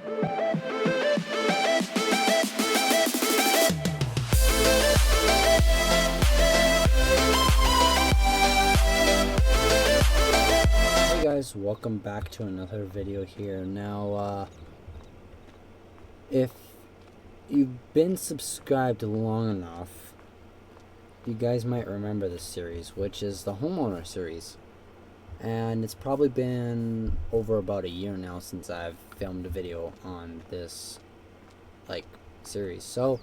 Hey guys, welcome back to another video here. Now, if you've been subscribed long enough, you guys might remember this series, which is the Homeowner series. And it's probably been over about a year now since I've filmed a video on this, series. So,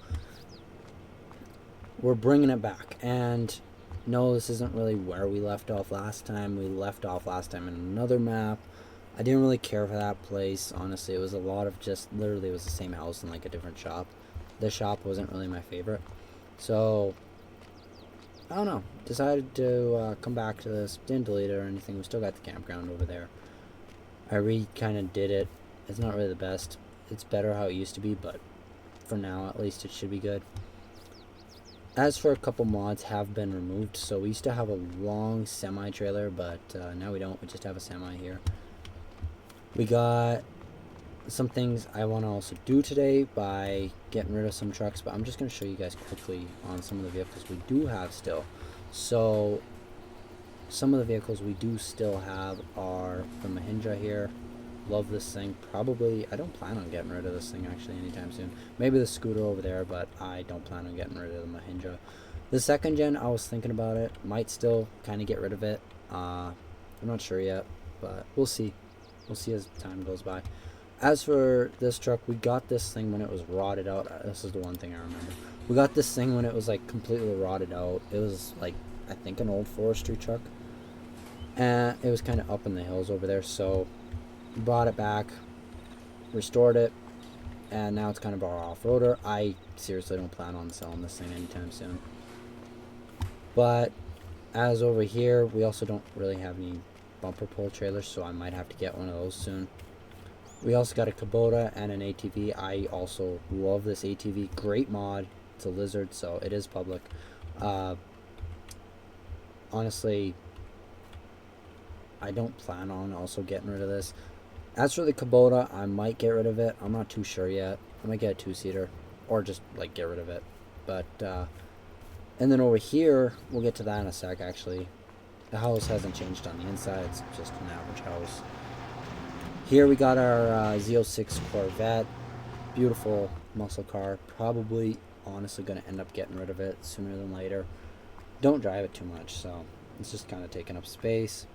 we're bringing it back. And no, this isn't really where we left off last time. We left off last time in another map. I didn't really care for that place. Honestly, it was a lot of just, literally it was the same house in like a different shop. The shop wasn't really my favorite. So, I don't know. Decided to come back to this. Didn't delete it or anything. We still got the campground over there. I kind of did it. It's not really the best. It's better how it used to be, but for now at least it should be good. As for a couple mods have been removed, so we used to have a long semi-trailer, but now we don't. We just have a semi here. We got some things I want to also do today by getting rid of some trucks, but I'm just going to show you guys quickly on some of the vehicles we do have still. So some of the vehicles we do still have are the Mahindra here. Love this thing. Probably, I don't plan on getting rid of this thing actually anytime soon. Maybe the scooter over there, but I don't plan on getting rid of the Mahindra. The second gen, I was thinking about it. Might still kind of get rid of it. I'm not sure yet, but we'll see. We'll see as time goes by. As for this truck, we got this thing when it was rotted out. This is the one thing I remember. We got this thing when it was like completely rotted out. It was like, I think an old forestry truck. And it was kind of up in the hills over there, so brought it back, restored it, and now it's kind of our off-roader. I seriously don't plan on selling this thing anytime soon. But as over here, we also don't really have any bumper pull trailers, so I might have to get one of those soon. We also got a Kubota and an ATV. I also love this ATV. Great mod. It's a Lizard, so it is public. Honestly, I don't plan on also getting rid of this. As for the Kubota, I might get rid of it. I'm not too sure yet. I might get a two-seater or just like get rid of it. But and then over here, we'll get to that in a sec actually. The house hasn't changed on the inside. It's just an average house. Here we got our Z06 Corvette. Beautiful muscle car. Probably honestly going to end up getting rid of it sooner than later. Don't drive it too much, so it's just kind of taking up space.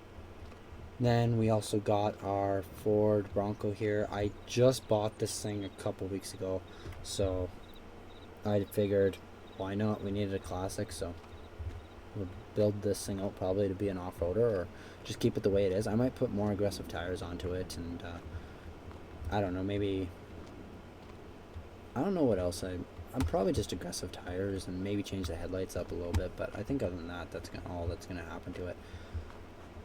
Then we also got our Ford Bronco here. I just bought this thing a couple weeks ago, so I figured why not? We needed a classic, so we'll build this thing out probably to be an off-roader or just keep it the way it is. I might put more aggressive tires onto it, and I don't know, maybe I don't know what else. I'm probably just aggressive tires and maybe change the headlights up a little bit, but I think other than that, that's all that's gonna happen to it.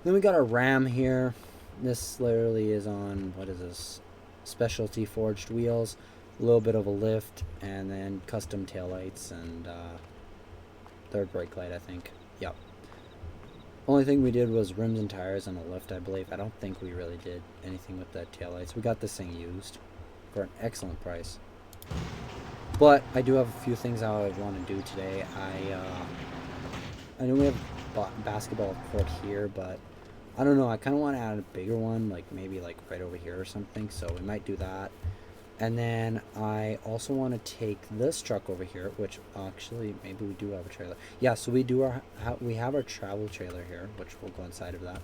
Then we got our Ram here. This literally is on, what is this? Specialty forged wheels, a little bit of a lift, and then custom taillights and third brake light, I think. Yep. Only thing we did was rims and tires and a lift, I believe. I don't think we really did anything with the taillights. We got this thing used for an excellent price. But I do have a few things I want to do today. I know we have a basketball court here, but I don't know. I kind of want to add a bigger one, like maybe like right over here or something. So we might do that. And then I also want to take this truck over here, which actually maybe we do have a trailer. Yeah, so we do we have our travel trailer here, which we'll go inside of that.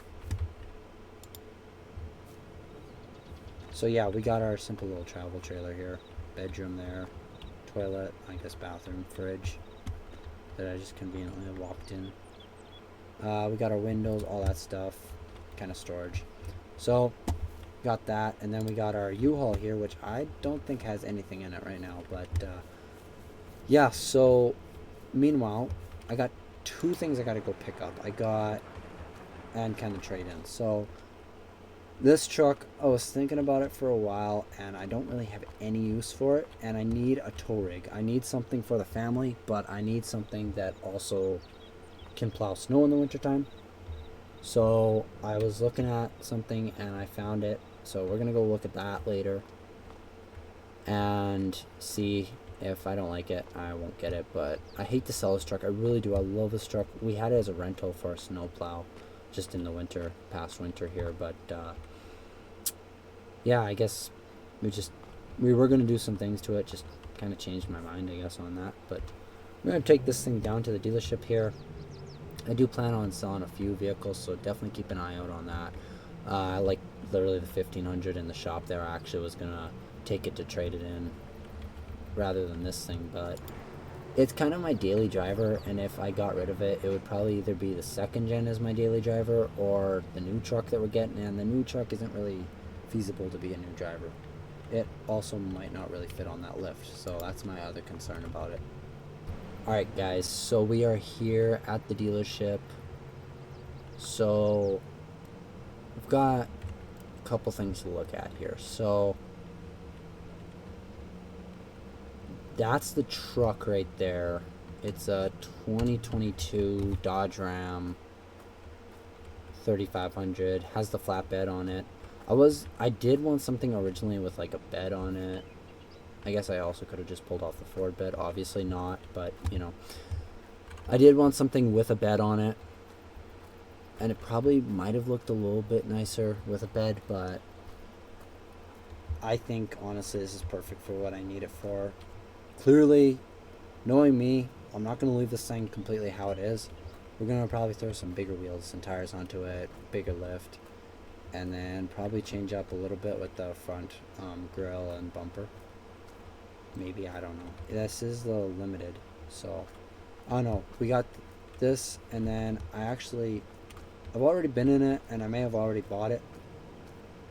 So yeah, we got our simple little travel trailer here. Bedroom there, toilet, I guess bathroom, fridge that I just conveniently walked in. We got our windows, all that stuff, kind of storage. So got that, and then we got our U-Haul here, which I don't think has anything in it right now, but yeah. So meanwhile, I got two things I got to go pick up. And kind of trade in. So this truck, I was thinking about it for a while, and I don't really have any use for it, and I need a tow rig. I need something for the family, but I need something that also can plow snow in the wintertime. So I was looking at something and I found it, so we're gonna go look at that later. and see if I don't like it, I won't get it. But I hate to sell this truck. I really do. I love this truck. We had it as a rental for a snowplow just in the winter, past winter here. But yeah, I guess we were going to do some things to it. Just kind of changed my mind, I guess, on that. But we're going to take this thing down to the dealership here. I do plan on selling a few vehicles, so definitely keep an eye out on that. I like literally the 1500 in the shop there. I actually was going to take it to trade it in rather than this thing, but it's kind of my daily driver, and if I got rid of it, it would probably either be the second gen as my daily driver or the new truck that we're getting, and the new truck isn't really feasible to be a new driver. It also might not really fit on that lift, so that's my other concern about it. Alright guys, so we are here at the dealership. So we've got a couple things to look at here. So that's the truck right there. It's a 2022 Dodge Ram 3500. Has the flatbed on it. I did want something originally with like a bed on it. I guess I also could have just pulled off the Ford bed. Obviously not, but you know, I did want something with a bed on it, and it probably might have looked a little bit nicer with a bed, but I think honestly this is perfect for what I need it for. Clearly, knowing me, I'm not going to leave this thing completely how it is. We're going to probably throw some bigger wheels and tires onto it, bigger lift, and then probably change up a little bit with the front grille and bumper. Maybe, I don't know. This is the limited, so oh no, we got this, and then I've already been in it, and I may have already bought it,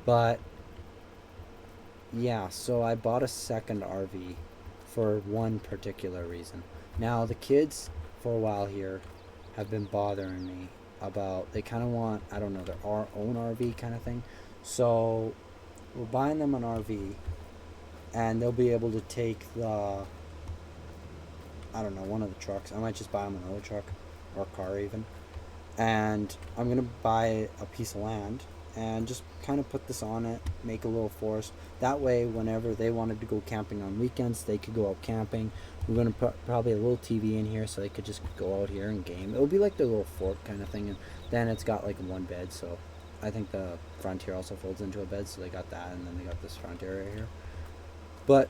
but yeah, so I bought a second RV for one particular reason. Now the kids for a while here have been bothering me about, they kind of want, I don't know, their own RV kind of thing. So we're buying them an RV, and they'll be able to take I don't know, one of the trucks. I might just buy them another truck or car even. And I'm going to buy a piece of land and just kind of put this on it, make a little forest. That way, whenever they wanted to go camping on weekends, they could go out camping. We're going to put probably a little TV in here so they could just go out here and game. It'll be like their little fort kind of thing. And then it's got like one bed, so I think the front here also folds into a bed, so they got that, and then they got this front area here. But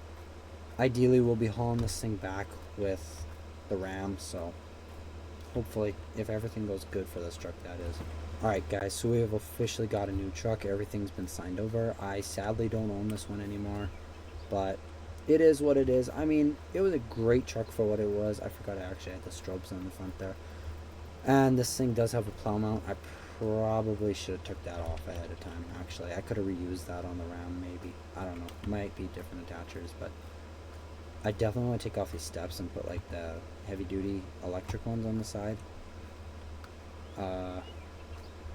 ideally, we'll be hauling this thing back with the Ram, so hopefully, if everything goes good for this truck, that is. Alright guys, so we have officially got a new truck. Everything's been signed over. I sadly don't own this one anymore, but it is what it is. I mean, it was a great truck for what it was. I forgot I actually had the strobes on the front there. And this thing does have a plow mount. I probably should have took that off ahead of time, actually. I could have reused that on the Ram, maybe. I don't know. Might be different attachers, but I definitely want to take off these steps and put like the heavy duty electric ones on the side.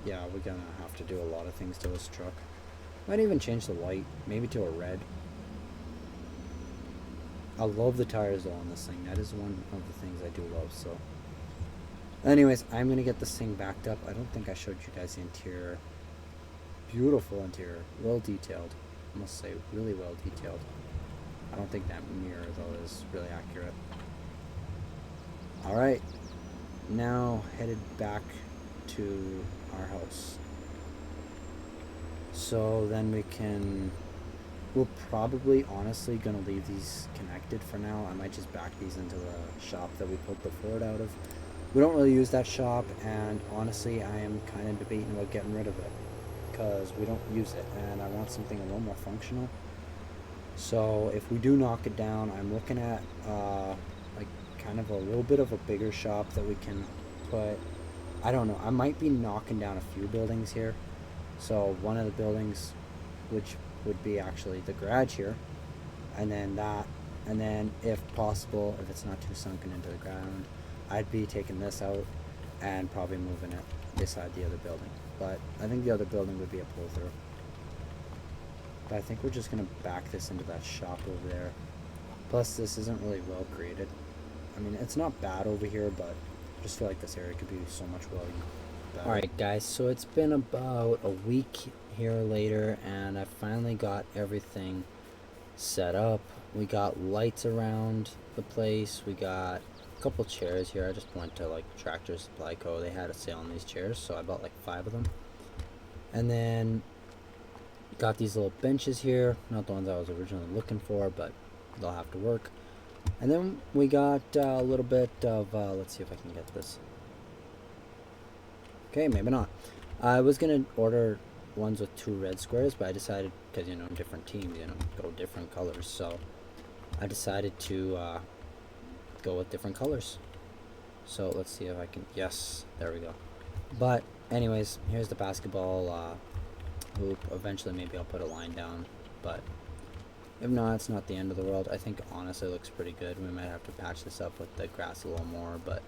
Yeah, we're gonna have to do a lot of things to this truck. Might even change the white, maybe to a red. I love the tires though on this thing. That is one of the things I do love. So anyways, I'm gonna get this thing backed up. I don't think I showed you guys the interior. Beautiful interior, well detailed. I must say, really well detailed. I don't think that mirror though is really accurate. Alright, now headed back to our house. So then we're probably honestly gonna leave these connected for now. I might just back these into the shop that we pulled the Ford out of. We don't really use that shop, and honestly I am kind of debating about getting rid of it because we don't use it, and I want something a little more functional. So if we do knock it down, I'm looking at like kind of a little bit of a bigger shop that we can put. I don't know, I might be knocking down a few buildings here. So one of the buildings, which would be actually the garage here, and then that, and then if possible, if it's not too sunken into the ground, I'd be taking this out and probably moving it beside the other building. But I think the other building would be a pull through. But I think we're just going to back this into that shop over there. Plus, this isn't really well created. I mean, it's not bad over here, but I just feel like this area could be so much better. Alright guys, so it's been about a week here later, and I finally got everything set up. We got lights around the place. We got a couple chairs here. I just went to like Tractor Supply Co. They had a sale on these chairs, so I bought like 5 of them. And then got these little benches here. Not the ones I was originally looking for, but they'll have to work. And then we got a little bit of, let's see if I can get this. Okay, maybe not. I was going to order ones with 2 red squares, but I decided, because, you know, different teams, you know, go different colors. So I decided to go with different colors. So let's see if I can, yes, there we go. But anyways, here's the basketball hoop. Eventually maybe I'll put a line down, but if not, it's not the end of the world. I think honestly it looks pretty good. We might have to patch this up with the grass a little more, but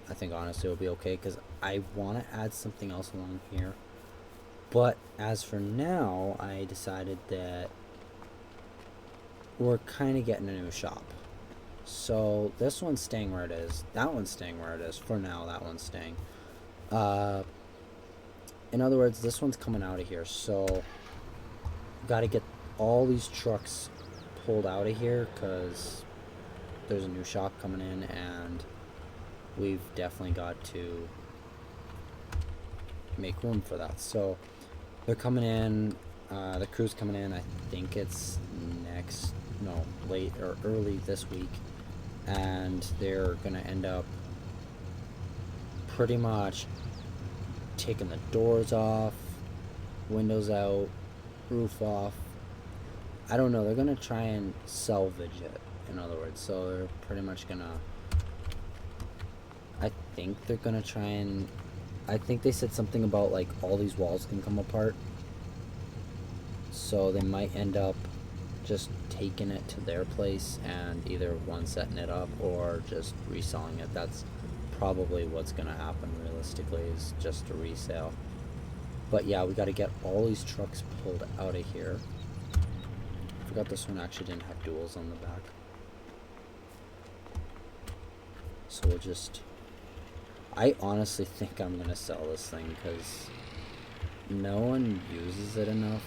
I think honestly it'll be okay because I want to add something else along here. But as for now, I decided that we're kind of getting a new shop. So this one's staying where it is. That one's staying where it is. For now, that one's staying. In other words, this one's coming out of here. So got to get all these trucks pulled out of here because there's a new shop coming in and we've definitely got to make room for that. So they're coming in, the crew's coming in, I think it's late or early this week, and they're gonna end up pretty much taking the doors off, windows out, roof off. I don't know, they're gonna try and salvage it, in other words. So they're pretty much gonna, I think they're gonna try and, I think they said something about like all these walls can come apart, so they might end up just taking it to their place and either one setting it up or just reselling it. That's probably what's gonna happen realistically, is just a resale. But yeah, we got to get all these trucks pulled out of here. Forgot this one actually didn't have duals on the back, so we'll just, I honestly think I'm gonna sell this thing because no one uses it enough,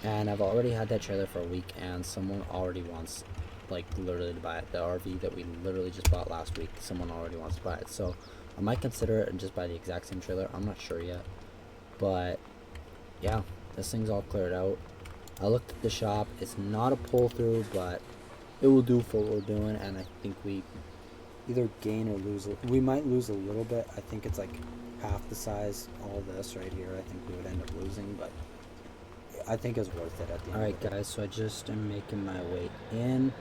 and I've already had that trailer for a week and someone already wants, like, literally to buy it. The RV that we literally just bought last week, someone already wants to buy it. So I might consider it and just buy the exact same trailer. I'm not sure yet, but yeah, this thing's all cleared out. I looked at the shop. It's not a pull through, but it will do for what we're doing, and I think we either gain or lose. We might lose a little bit. I think it's like half the size. All this right here, I think we would end up losing, but I think it's worth it at the end. Alright guys, so I just am making my way in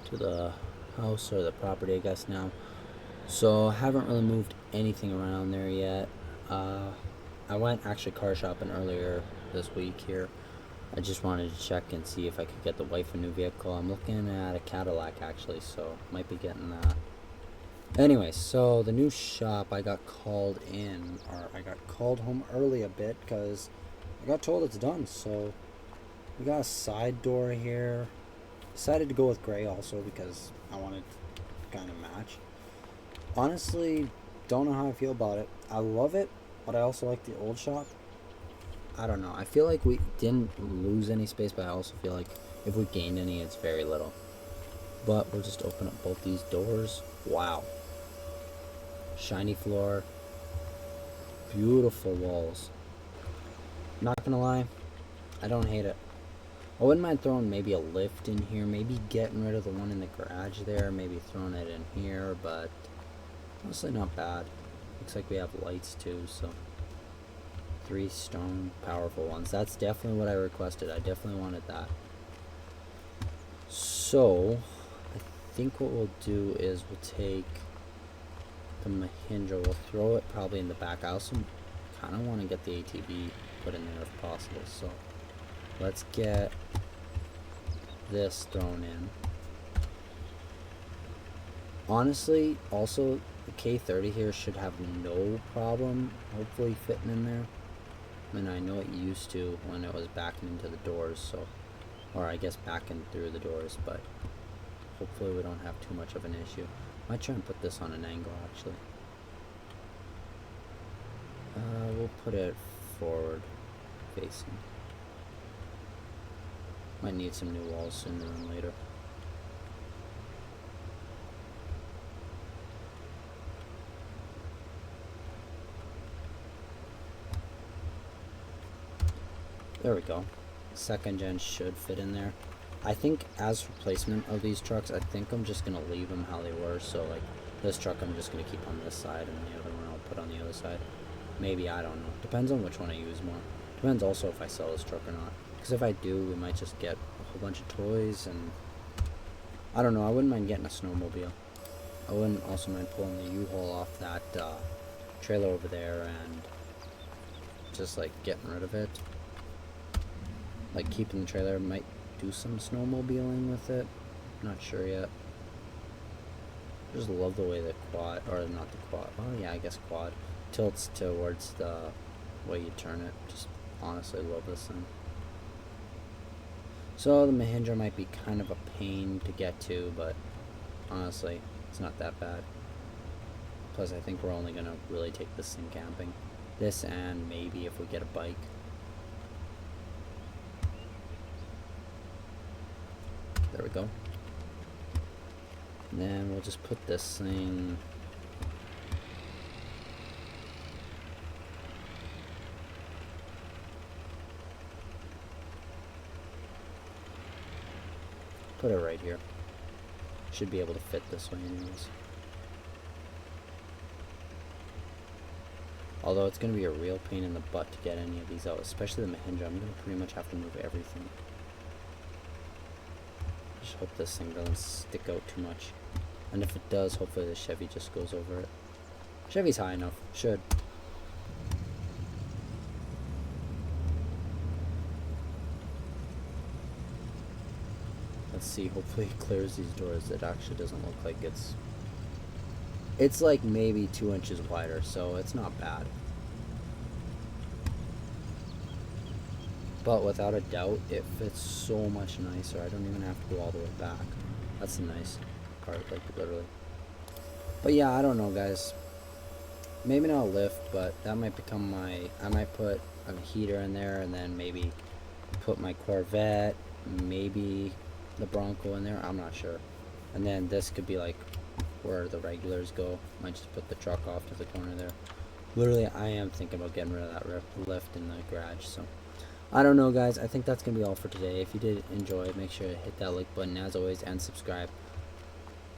to the house, or the property I guess now. So I haven't really moved anything around there yet. I went actually car shopping earlier this week here. I just wanted to check and see if I could get the wife a new vehicle. I'm looking at a Cadillac actually, so might be getting that. Anyway, so the new shop, I got called in, or I got called home early a bit because I got told it's done. So we got a side door here. Decided to go with gray also because I wanted to kind of match. Honestly, don't know how I feel about it. I love it, but I also like the old shop. I don't know. I feel like we didn't lose any space, but I also feel like if we gained any, it's very little. But we'll just open up both these doors. Wow. Shiny floor. Beautiful walls. Not gonna lie, I don't hate it. I wouldn't mind throwing maybe a lift in here, maybe getting rid of the one in the garage there, maybe throwing it in here, but honestly not bad. Looks like we have lights too, so 3 stone powerful ones. That's definitely what I requested. I definitely wanted that. So I think what we'll do is we'll take the Mahindra, we'll throw it probably in the back. I also kind of want to get the ATV put in there if possible, so let's get this thrown in. Honestly, also the K30 here should have no problem hopefully fitting in there. I mean, I know it used to when it was backing into the doors, so, or I guess backing through the doors, but hopefully we don't have too much of an issue. I might try and put this on an angle actually. We'll put it forward facing. Might need some new walls sooner than later. There we go. Second gen should fit in there. I think as replacement of these trucks, I think I'm just going to leave them how they were. So like this truck I'm just going to keep on this side, and the other one I'll put on the other side. Maybe, I don't know. Depends on which one I use more. Depends also if I sell this truck or not. Because if I do, we might just get a whole bunch of toys, and I don't know. I wouldn't mind getting a snowmobile. I wouldn't also mind pulling the U-Haul off that trailer over there and just like getting rid of it. Like keeping the trailer, might do some snowmobiling with it. Not sure yet. I just love the way the quad, or not the quad, oh yeah, I guess quad, tilts towards the way you turn it. Just honestly love this thing. So the Mahindra might be kind of a pain to get to, but honestly, it's not that bad. Plus I think we're only going to really take this thing camping. This, and maybe if we get a bike. There we go. And then we'll just put this thing... Put it right here. Should be able to fit this way anyways. Although it's going to be a real pain in the butt to get any of these out, especially the Mahindra. I'm going to pretty much have to move everything. Just hope this thing doesn't stick out too much. And if it does, hopefully the Chevy just goes over it. Chevy's high enough. Should. Let's see. Hopefully it clears these doors. It actually doesn't look like it's... It's like maybe 2 inches wider, so it's not bad. But without a doubt, it fits so much nicer. I don't even have to go all the way back. That's the nice part, like literally. But yeah, I don't know, guys. Maybe not a lift, but that might become my... I might put a heater in there, and then maybe put my Corvette, maybe the Bronco in there. I'm not sure. And then this could be like where the regulars go. Might just put the truck off to the corner there. Literally, I am thinking about getting rid of that lift in the garage, so... I don't know, guys. I think that's going to be all for today. If you did enjoy it, make sure to hit that like button as always and subscribe.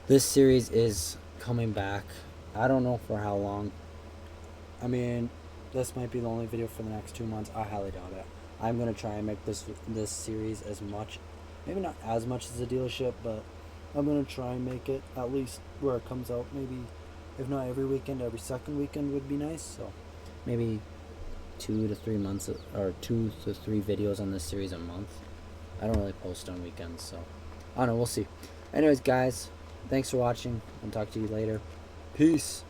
This series is coming back. I don't know for how long. I mean, this might be the only video for the next 2 months. I highly doubt it. I'm going to try and make this series as much, maybe not as much as the dealership, but I'm going to try and make it at least where it comes out. Maybe, if not every weekend, every second weekend would be nice. So, maybe 2 to 3 months, or 2 to 3 videos on this series a month. I don't really post on weekends, so I don't know, we'll see. Anyways, guys, thanks for watching. I'll talk to you later. Peace.